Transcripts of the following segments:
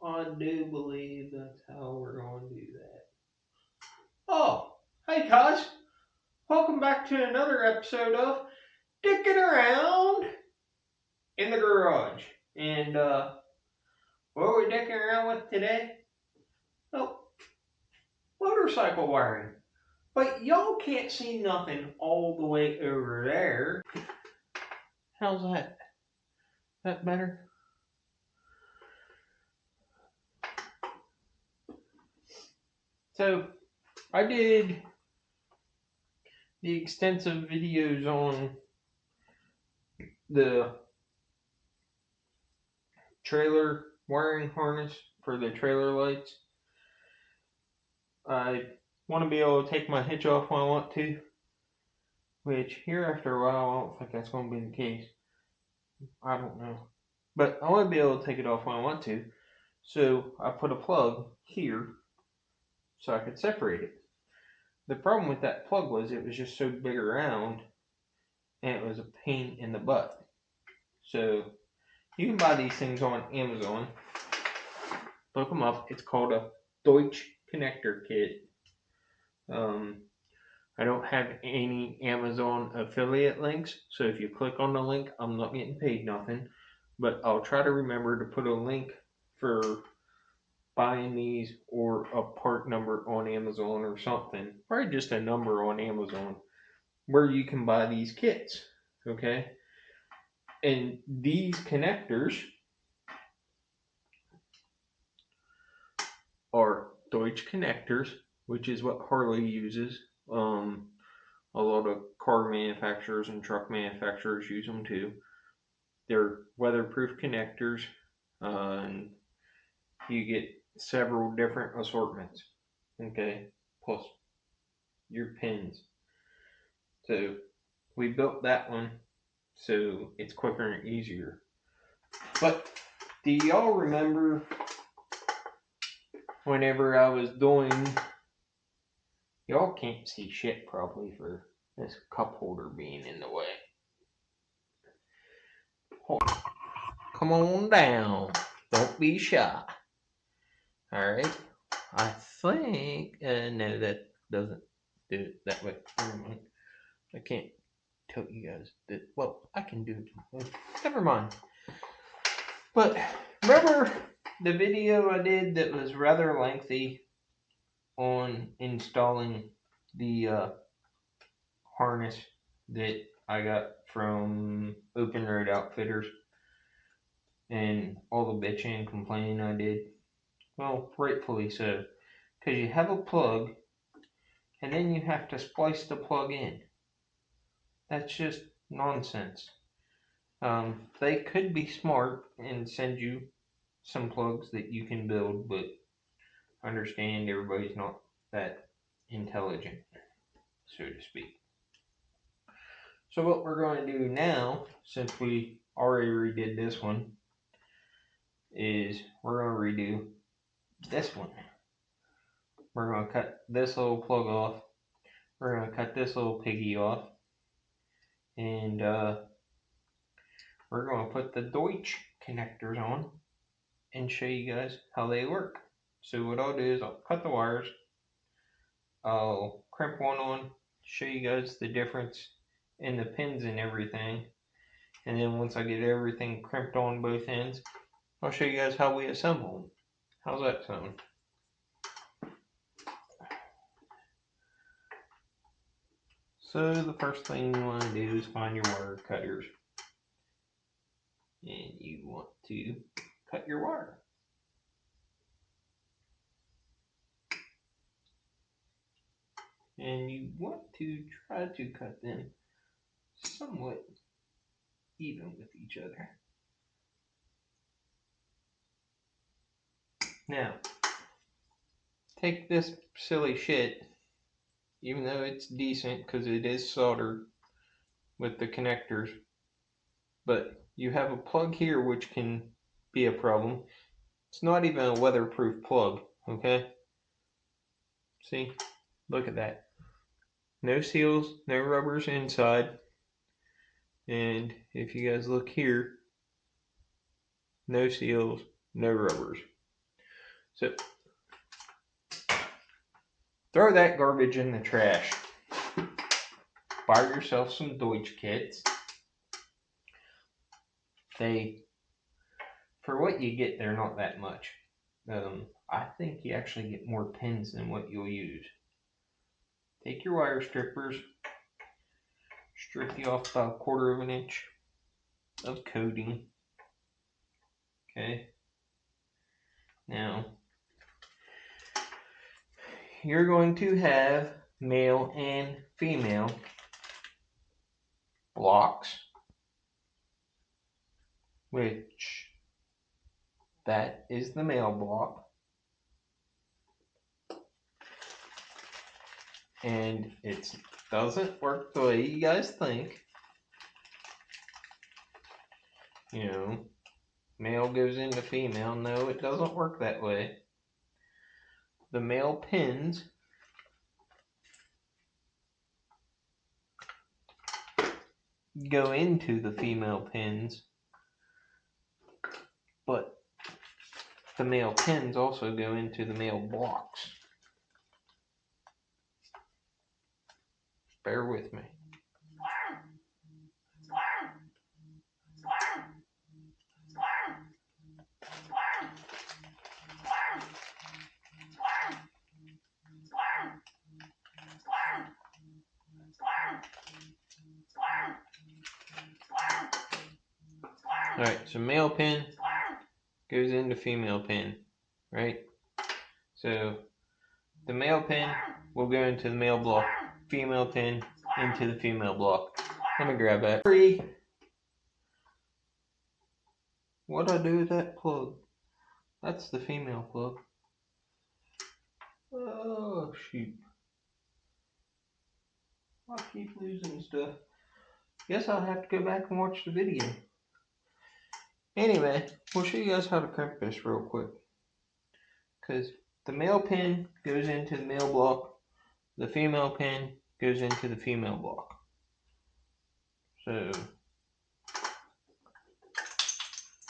I do believe that's how we're going to do that. Oh, hey guys. Welcome back to another episode of Dicking Around in the Garage. And what are we dicking around with today? Oh, motorcycle wiring. But y'all can't see nothing all the way over there. How's that? That better? So, I did the extensive videos on the trailer wiring harness for the trailer lights. I want to be able to take my hitch off when I want to, which here after a while I don't think that's going to be the case. I don't know. But I want to be able to take it off when I want to, so I put a plug here so I could separate it. The problem with that plug was it was just so big around and it was a pain in the butt. So you can buy these things on Amazon. Look them up. It's called a Deutsch connector kit. I don't have any Amazon affiliate links, so if you click on the link, I'm not getting paid nothing. But I'll try to remember to put a link for buying these or a part number on Amazon or something. Probably just a number on Amazon where you can buy these kits. Okay? And these connectors are Deutsch connectors, which is what Harley uses. A lot of car manufacturers and truck manufacturers use them too. They're weatherproof connectors, and you get several different assortments. Okay, plus your pins. So we built that one so it's quicker and easier. But do y'all remember whenever I was doing, y'all can't see shit probably for this cup holder being in the way. Come on down. Don't be shy. Alright. I think, no, that doesn't do it that way. Never mind. I can't tell you guys that, well, I can do it. Never mind. But remember the video I did that was rather lengthy on installing the harness that I got from Open Road Outfitters and all the bitching and complaining I did? Well, rightfully so, because you have a plug and then you have to splice the plug in. That's just nonsense. They could be smart and send you some plugs that you can build, but understand everybody's not that intelligent, so to speak. So what we're going to do now, since we already redid this one, is we're going to redo this one. We're going to cut this little plug off. We're going to cut this little piggy off. And we're going to put the Deutsch connectors on and show you guys how they work. So what I'll do is I'll cut the wires. I'll crimp one on, show you guys the difference in the pins and everything. And then once I get everything crimped on both ends, I'll show you guys how we assemble them. How's that sound? So the first thing you want to do is find your wire cutters. And you want to cut your wire. And you want to try to cut them somewhat even with each other. Now, take this silly shit, even though it's decent because it is soldered with the connectors, but you have a plug here which can be a problem. It's not even a weatherproof plug, okay? See? Look at that. No seals, no rubbers inside. And if you guys look here, no seals, no rubbers. So throw that garbage in the trash. Buy yourself some Deutsch kits. For what you get, they're not that much. I think you actually get more pins than what you'll use. Take your wire strippers, strip you off about 1/4 of an inch of coating. Okay. Now, you're going to have male and female blocks, which that is the male block. And it doesn't work the way you guys think. You know, male goes into female. No, it doesn't work that way. The male pins go into the female pins, but the male pins also go into the male blocks. Bear with me. Alright, so male pin goes into female pin, right? So the male pin will go into the male block, female pin into the female block. Let me grab that. What'd I do with that plug? That's the female plug. Oh, shoot. I keep losing stuff. Guess I'll have to go back and watch the video. Anyway, we'll show you guys how to crimp this real quick. Because the male pin goes into the male block, the female pin goes into the female block. So,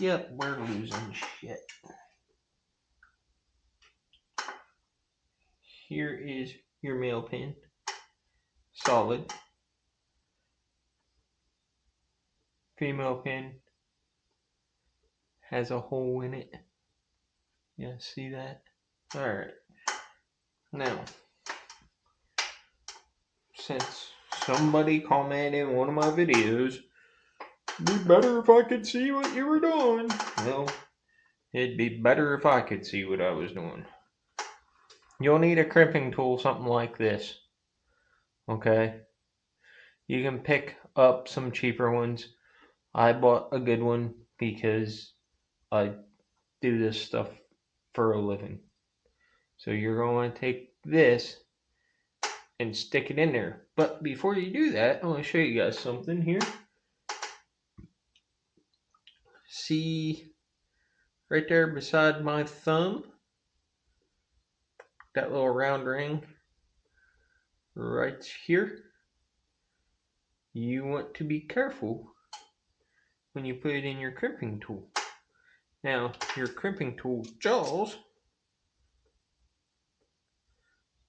yep, we're losing shit. Here is your male pin, solid. Female pin has a hole in it. Yeah, see that? Alright. Now, since somebody commented in one of my videos, it'd be better if I could see what you were doing. Well, it'd be better if I could see what I was doing. You'll need a crimping tool, something like this. Okay? You can pick up some cheaper ones. I bought a good one because I do this stuff for a living. So you're going to take this and stick it in there. But before you do that, I want to show you guys something here. See right there beside my thumb? That little round ring right here. You want to be careful when you put it in your crimping tool. Now, your crimping tool jaws,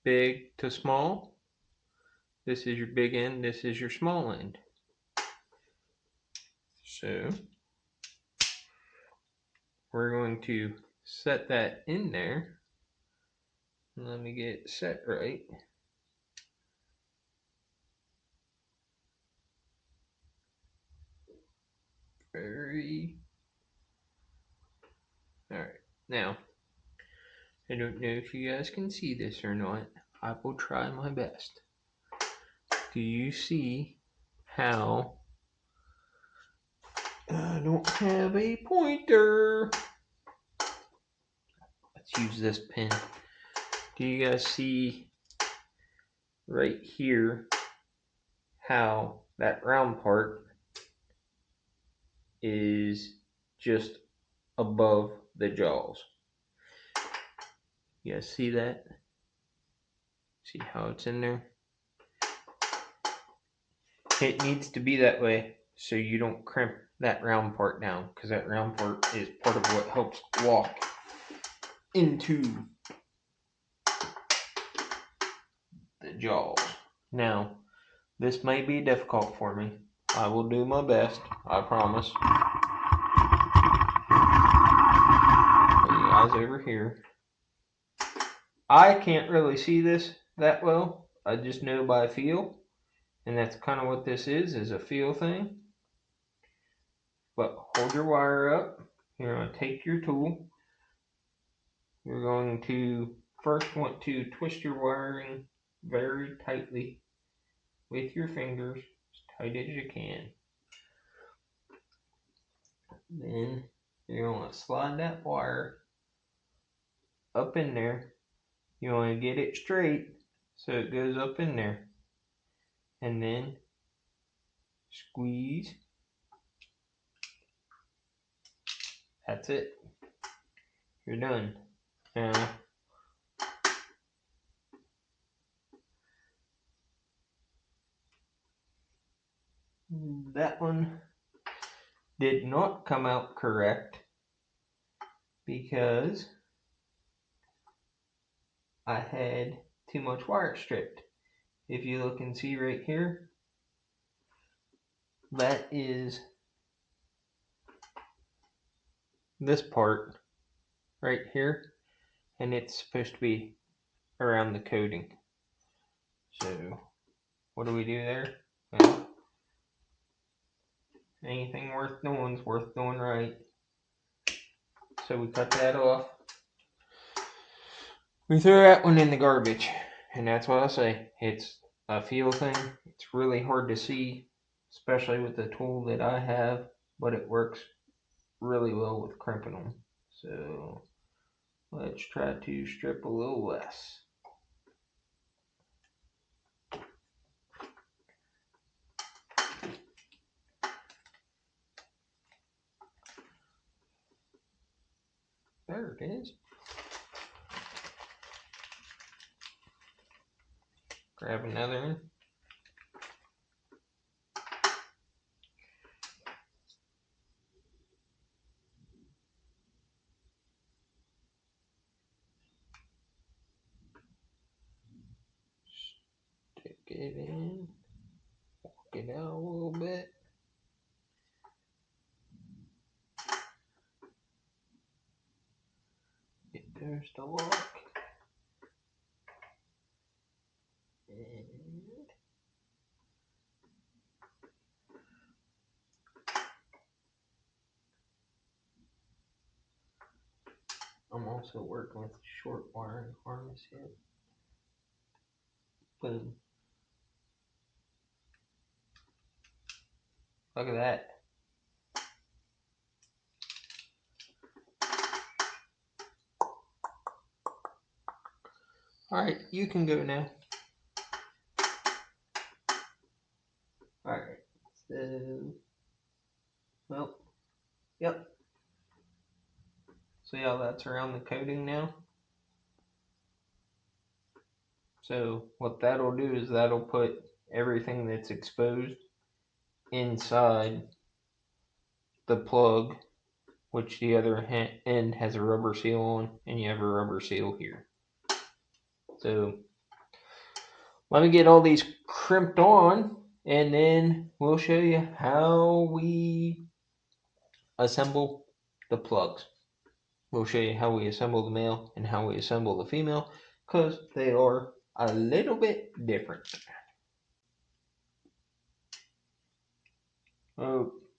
big to small. This is your big end, this is your small end. So, we're going to set that in there. Let me get it set right. Alright, now, I don't know if you guys can see this or not. I will try my best. Do you see how I don't have a pointer? Let's use this pen. Do you guys see right here how that round part is just above the jaws? You guys see that? See how it's in there? It needs to be that way so you don't crimp that round part down, because that round part is part of what helps walk into the jaws. Now, this may be difficult for me. I will do my best, I promise. You guys over here. I can't really see this that well. I just know by feel. And that's kind of what this is a feel thing. But hold your wire up. You're going to take your tool. You're going to first want to twist your wiring very tightly with your fingers, as tight as you can. Then you're going to slide that wire up in there. You want to get it straight so it goes up in there. And then squeeze. That's it. You're done. Now, that one did not come out correct because I had too much wire stripped. If you look and see right here, that is this part right here, and it's supposed to be around the coating. So what do we do there? Well, anything worth doing is worth doing right. So we cut that off. We throw that one in the garbage. And that's what I say. It's a feel thing. It's really hard to see, especially with the tool that I have, but it works really well with crimping them. So let's try to strip a little less. There it is. Grab another one. Stick it in. Walk it out a little bit. There's the lock. And I'm also working with short wiring harness here. Boom. Look at that. Alright, you can go now. Alright, so, well, yep. See how that's around the coating now? So what that'll do is that'll put everything that's exposed inside the plug, which the other end has a rubber seal on, and you have a rubber seal here. So let me get all these crimped on, and then we'll show you how we assemble the plugs. We'll show you how we assemble the male and how we assemble the female, because they are a little bit different.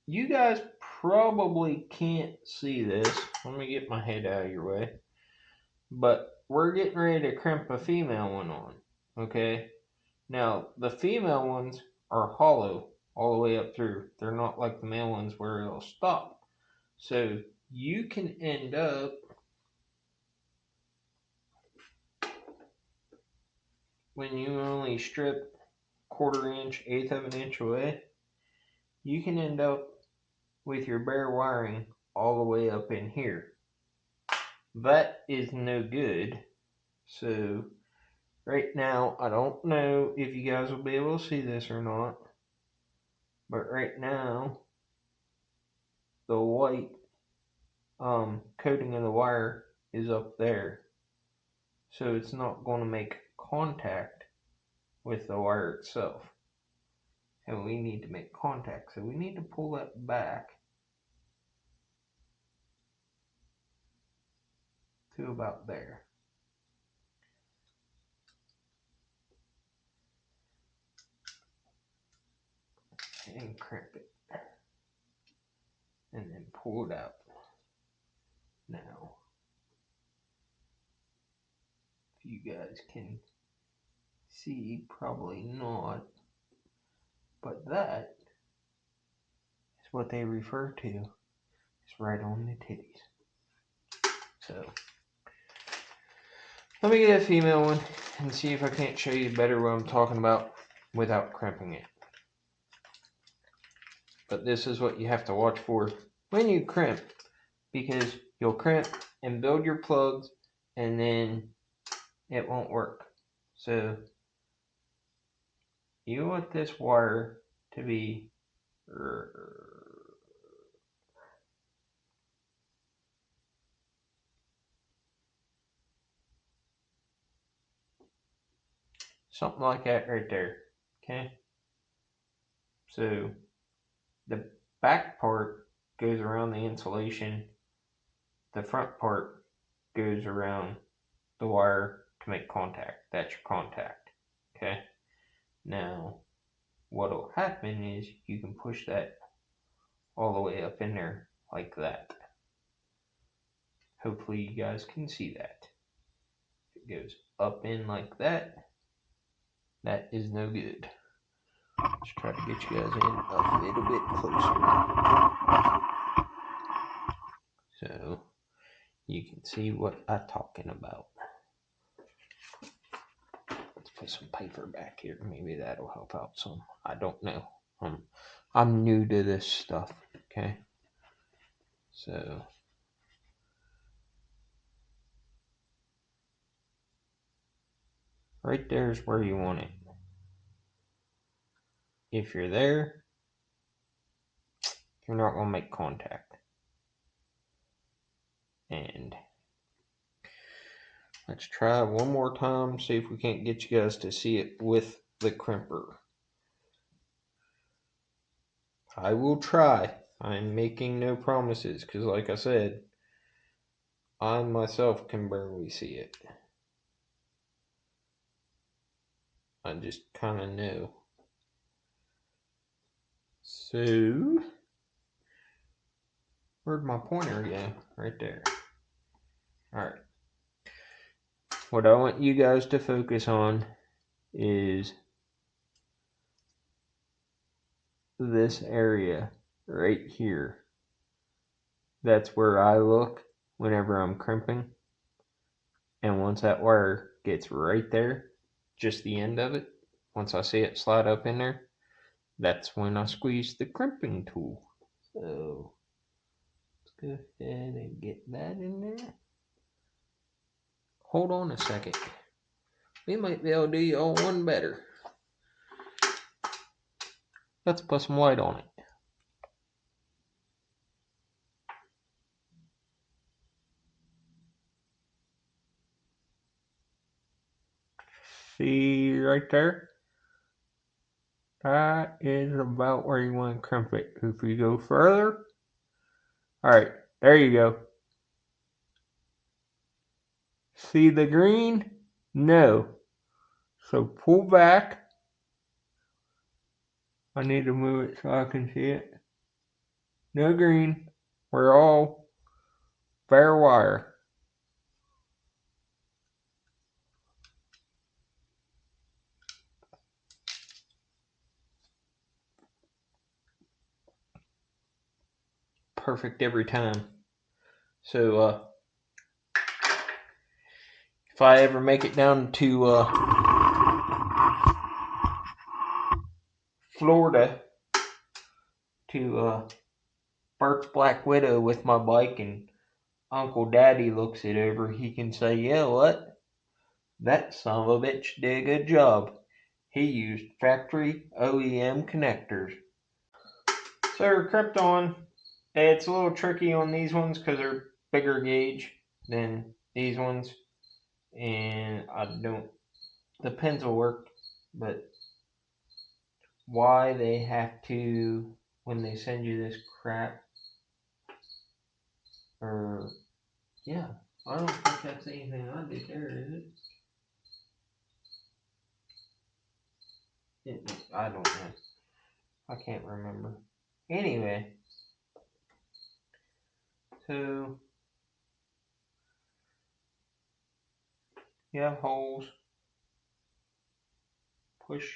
You guys probably can't see this. Let me get my head out of your way. But we're getting ready to crimp a female one on. Okay? Now, the female ones are hollow all the way up through. They're not like the male ones where it'll stop. So you can end up when you only strip 1/4 inch, 1/8 of an inch away, you can end up with your bare wiring all the way up in here. That is no good. So right now, I don't know if you guys will be able to see this or not, but right now, the white coating of the wire is up there. So it's not going to make contact with the wire itself. And we need to make contact. So we need to pull that back to about there. And crimp it. And then pull it out. Now, if you guys can see, probably not, but that is what they refer to as right on the titties. So, let me get a female one and see if I can't show you better what I'm talking about without crimping it. But this is what you have to watch for when you crimp, because you'll crimp and build your plugs and then it won't work. So you want this wire to be something like that right there. Okay. So the back part goes around the insulation. The front part goes around the wire to make contact. That's your contact. Okay. Now, what'll happen is you can push that all the way up in there like that. Hopefully you guys can see that. If it goes up in like that, that is no good. Let's try to get you guys in a little bit closer so you can see what I'm talking about. Let's put some paper back here. Maybe that'll help out some. I don't know. I'm new to this stuff. Okay. So right there is where you want it. If you're there, you're not going to make contact. And let's try one more time, see if we can't get you guys to see it with the crimper. I will try. I'm making no promises because, like I said, I myself can barely see it. I just kind of know. So, where'd my pointer go? Right there. Alright. What I want you guys to focus on is this area right here. That's where I look whenever I'm crimping. And once that wire gets right there, just the end of it, once I see it slide up in there, that's when I squeeze the crimping tool. So let's go ahead and get that in there. Hold on a second. We might be able to do y'all one better. Let's put some white on it. See right there? That is about where you want to crimp it. If you go further, alright, there you go. See the green? No. So pull back. I need to move it so I can see it. No green. We're all bare wire. Perfect every time. So if I ever make it down to Florida to Burt's Black Widow with my bike and Uncle Daddy looks it over, he can say, yeah, what? That son of a bitch did a good job. He used factory OEM connectors. So Krypton, it's a little tricky on these ones because they're bigger gauge than these ones, and I don't. The pens will work, but why they have to, when they send you this crap, or yeah, I don't think that's anything I did there, is it? I don't know. I can't remember. Anyway, so you have holes. Push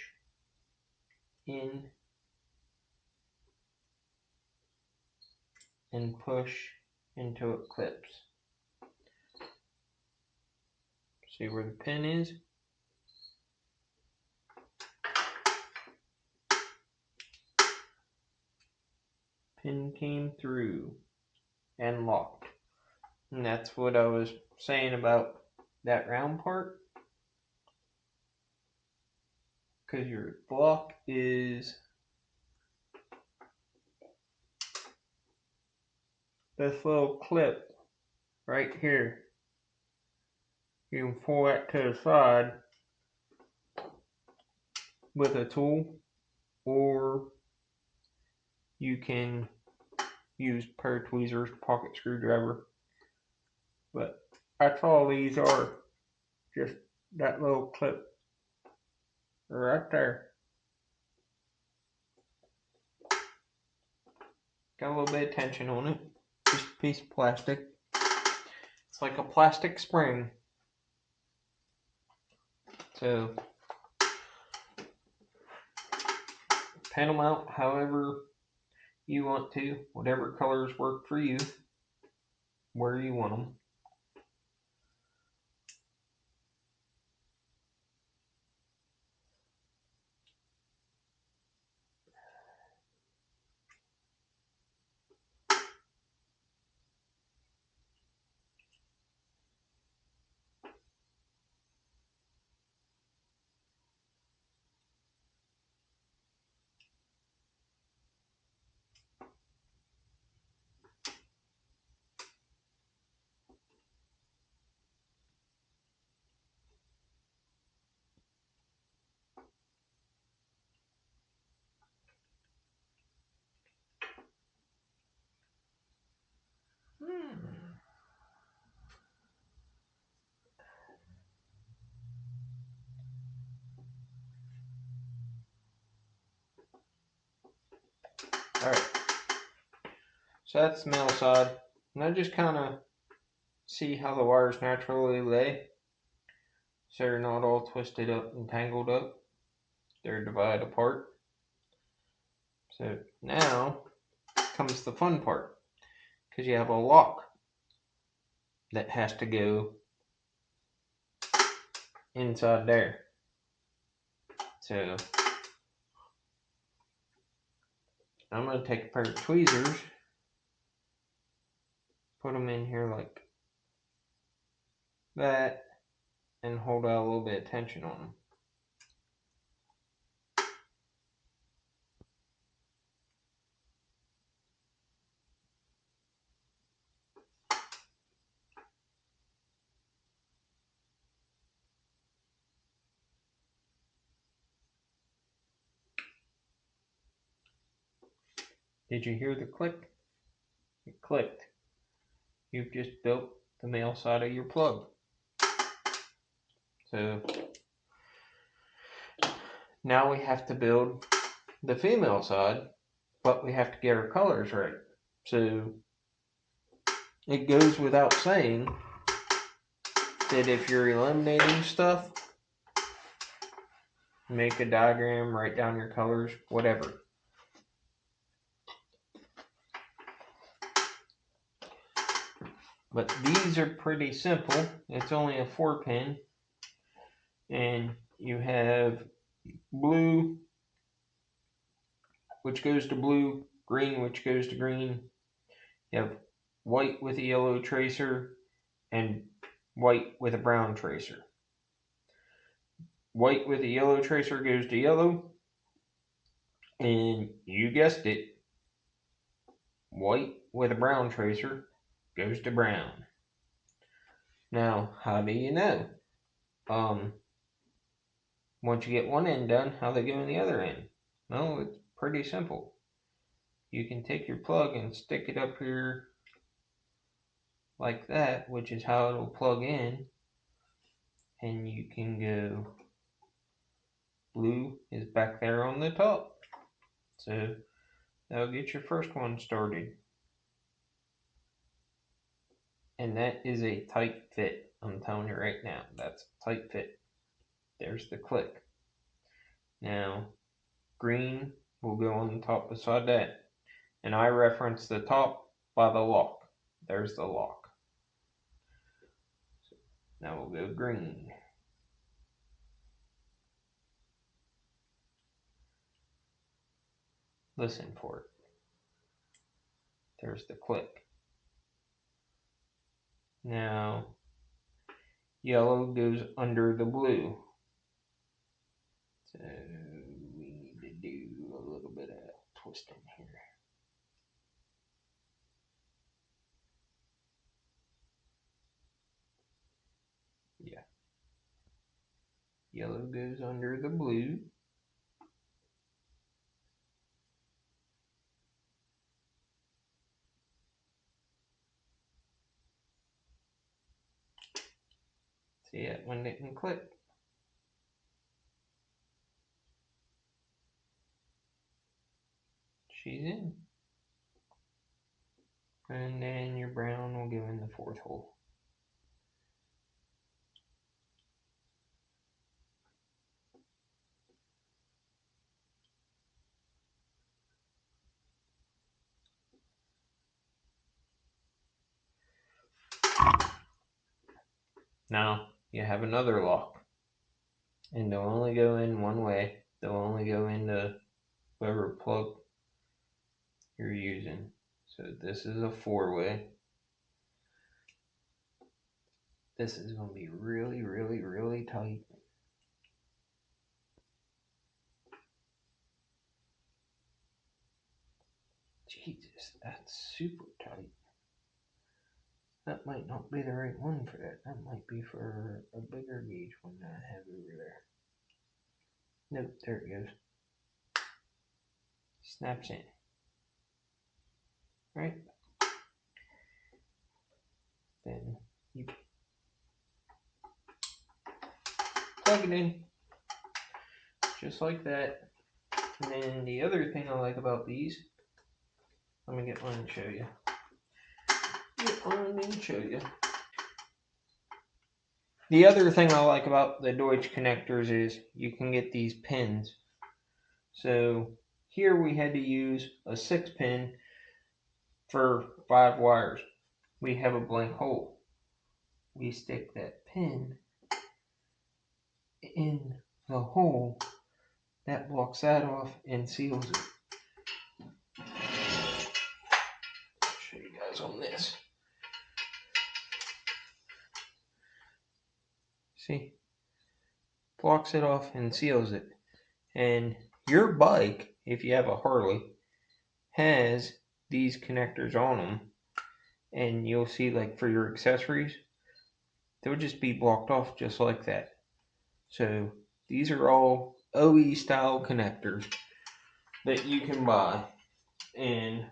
in and push until it clips. See where the pin is? Pin came through and locked. And that's what I was saying about that round part. Because your block is this little clip right here. You can pull that to the side with a tool, or you can use pair of tweezers, pocket screwdriver. But that's all these are. Just that little clip right there. Got a little bit of tension on it. Just a piece of plastic. It's like a plastic spring. So pen them out however you want to, whatever colors work for you, where you want them. Alright, so that's the male side. And I just kind of see how the wires naturally lay. So they're not all twisted up and tangled up. They're divided apart. So now comes the fun part. Because you have a lock that has to go inside there. So I'm going to take a pair of tweezers, put them in here like that, and hold out a little bit of tension on them. Did you hear the click? It clicked. You've just built the male side of your plug. So now we have to build the female side, but we have to get our colors right. So it goes without saying that if you're eliminating stuff, make a diagram, write down your colors, whatever. But these are pretty simple. It's only a 4-pin, and you have blue, which goes to blue, green, which goes to green. You have white with a yellow tracer, and white with a brown tracer. White with a yellow tracer goes to yellow, and you guessed it, white with a brown tracer goes to brown. Now, how do you know? Once you get one end done, how they go in the other end? No, it's pretty simple. You can take your plug and stick it up here like that, which is how it'll plug in, and you can go blue is back there on the top. So that'll get your first one started. And that is a tight fit. I'm telling you right now, that's a tight fit. There's the click. Now, green will go on the top beside that. And I reference the top by the lock. There's the lock. So now we'll go green. Listen for it. There's the click. Now, yellow goes under the blue. So we need to do a little bit of twisting here. Yeah. Yellow goes under the blue. See, that one didn't click. She's in. And then your brown will go in the fourth hole. Now you have another lock. And they'll only go in one way. They'll only go into whatever plug you're using. So this is a 4-way. This is going to be really, really, really tight. Jesus, that's super tight. That might not be the right one for that. That might be for a bigger gauge one that I have over there. Nope, there it goes. Snaps in. Right? Then you plug it in. Just like that. And then the other thing I like about these, let me get one and show you. The other thing I like about the Deutsch connectors is you can get these pins. So here we had to use a 6-pin for 5 wires. We have a blank hole. We stick that pin in the hole. That blocks that off and seals it. I'll show you guys on this. See? Blocks it off and seals it. And your bike, if you have a Harley, has these connectors on them. And you'll see, like, for your accessories, they'll just be blocked off just like that. So these are all OE style connectors that you can buy. And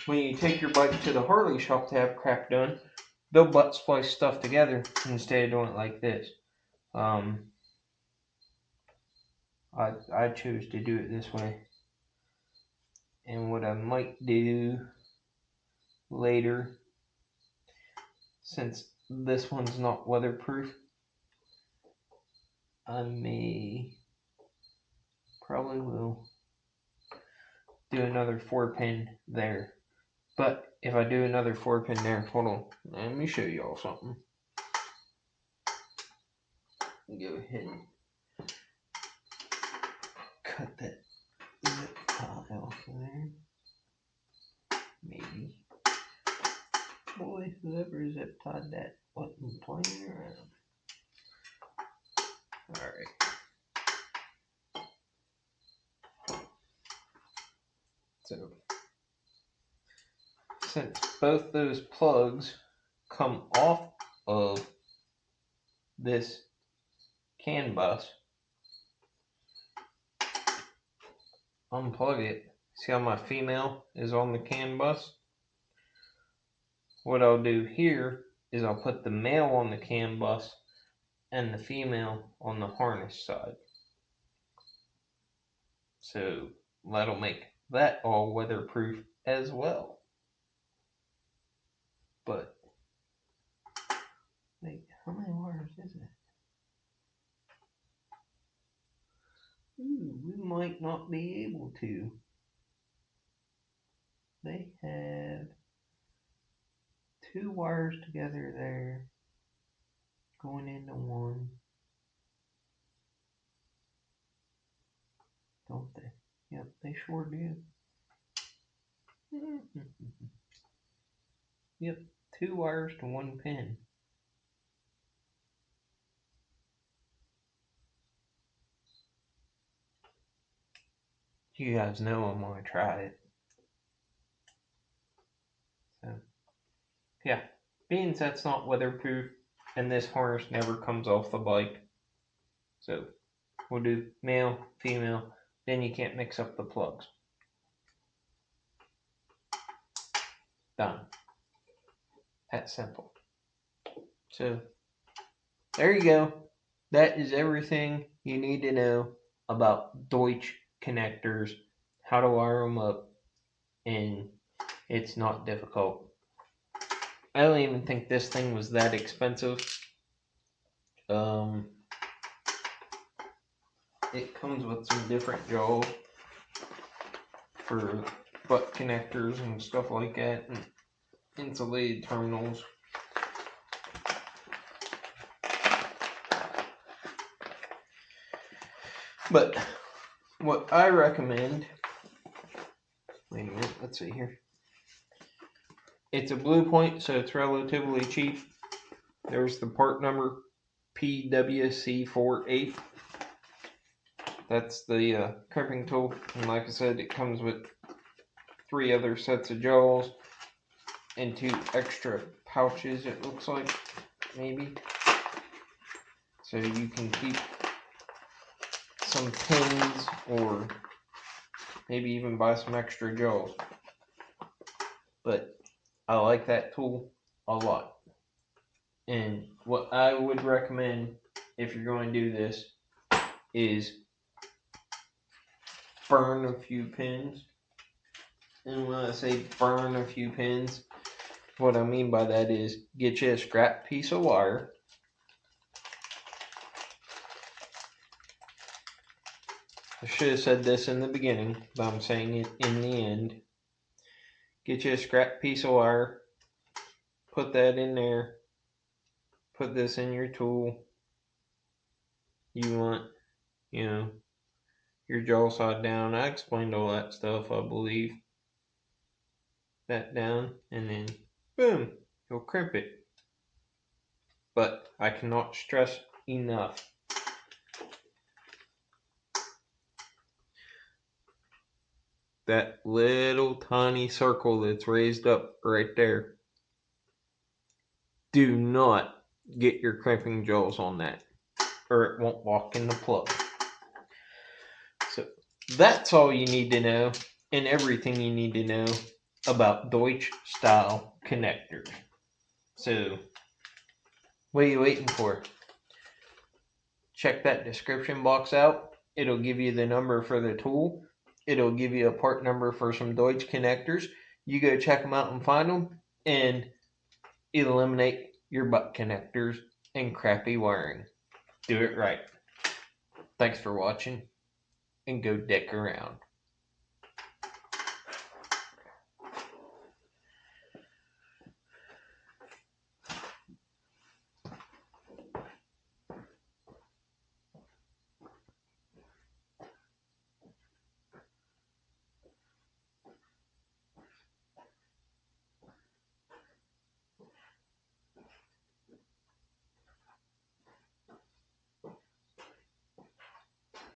when you take your bike to the Harley shop to have crap done, they'll butt splice stuff together instead of doing it like this. I chose to do it this way. And what I might do later, since this one's not weatherproof, I probably will do another 4-pin there. But if I do another 4-pin there, hold on, let me show you all something. Go ahead and cut that zip tie off of there. Maybe. Boy, whoever zip tied that wasn't playing around. Alright. So, since both those plugs come off of this CAN bus, unplug it. See how my female is on the CAN bus? What I'll do here is I'll put the male on the CAN bus and the female on the harness side. So that'll make that all weatherproof as well. But wait, how many wires is it? Ooh, we might not be able to. They have 2 wires together there, going into one. Don't they? Yep, they sure do. Yep, 2 wires to 1 pin. You guys know I'm gonna try it. So, yeah, being that's not weatherproof, and this harness never comes off the bike. So, we'll do male, female, then you can't mix up the plugs. Done. That's simple. So, there you go. That is everything you need to know about Deutsch connectors, how to wire them up, and it's not difficult. I don't even think this thing was that expensive. It comes with some different jaws for butt connectors and stuff like that, and insulated terminals. But what I recommend, wait a minute, let's see here. It's a Blue Point, so it's relatively cheap. There's the part number PWC48. That's the crimping tool, and like I said, it comes with 3 other sets of jaws and 2 extra pouches, it looks like, maybe. So you can keep some pins, or maybe even buy some extra jaws. But I like that tool a lot. And what I would recommend if you're going to do this is burn a few pins. And when I say burn a few pins, what I mean by that is get you a scrap piece of wire. I should have said this in the beginning, but I'm saying it in the end. Get you a scrap piece of wire, put that in there, put this in your tool. You want, your jaw side down. I explained all that stuff, I believe. That down, and then boom, you'll crimp it. But I cannot stress enough, that little tiny circle that's raised up right there, do not get your crimping jaws on that, or it won't lock in the plug. So that's all you need to know, and everything you need to know about Deutsch style connectors. So what are you waiting for? Check that description box out. It'll give you the number for the tool. It'll give you a part number for some Deutsch connectors. You go check them out and find them, and eliminate your butt connectors and crappy wiring. Do it right. Thanks for watching, and go dick around.